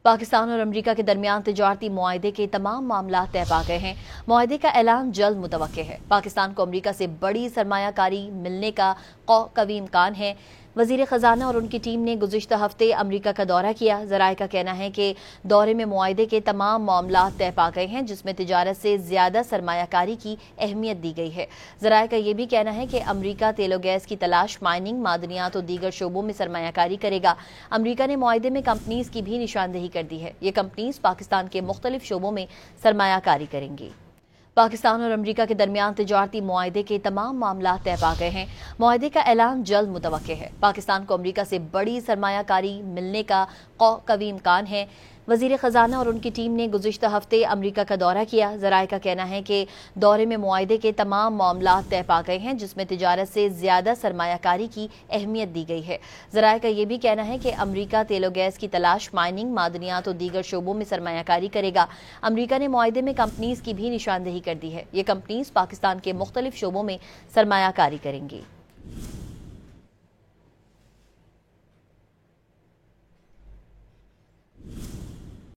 پاکستان اور امریکہ کے درمیان تجارتی معاہدے کے تمام معاملات طے پا گئے ہیں۔ معاہدے کا اعلان جلد متوقع ہے۔ پاکستان کو امریکہ سے بڑی سرمایہ کاری ملنے کا قوی امکان ہے۔ وزیر خزانہ اور ان کی ٹیم نے گزشتہ ہفتے امریکہ کا دورہ کیا۔ ذرائع کا کہنا ہے کہ دورے میں معاہدے کے تمام معاملات طے پا گئے ہیں، جس میں تجارت سے زیادہ سرمایہ کاری کی اہمیت دی گئی ہے۔ ذرائع کا یہ بھی کہنا ہے کہ امریکہ تیل و گیس کی تلاش، مائننگ، معدنیات اور دیگر شعبوں میں سرمایہ کاری کرے گا۔ امریکہ نے معاہدے میں کمپنیز کی بھی نشاندہی کر دی ہے۔ یہ کمپنیز پاکستان کے مختلف شعبوں میں سرمایہ کاری کریں گی۔ پاکستان اور امریکہ کے درمیان تجارتی معاہدے کے تمام معاملات طے پا گئے ہیں۔ معاہدے کا اعلان جلد متوقع ہے۔ پاکستان کو امریکہ سے بڑی سرمایہ کاری ملنے کا قوی امکان ہے۔ وزیر خزانہ اور ان کی ٹیم نے گزشتہ ہفتے امریکہ کا دورہ کیا۔ ذرائع کا کہنا ہے کہ دورے میں معاہدے کے تمام معاملات طے پا گئے ہیں، جس میں تجارت سے زیادہ سرمایہ کاری کی اہمیت دی گئی ہے۔ ذرائع کا یہ بھی کہنا ہے کہ امریکہ تیل و گیس کی تلاش، مائننگ، معدنیات اور دیگر شعبوں میں سرمایہ کاری کرے گا۔ امریکہ نے معاہدے میں کمپنیز کی بھی نشاندہی کر دی ہے۔ یہ کمپنیز پاکستان کے مختلف شعبوں میں سرمایہ کاری کریں گی۔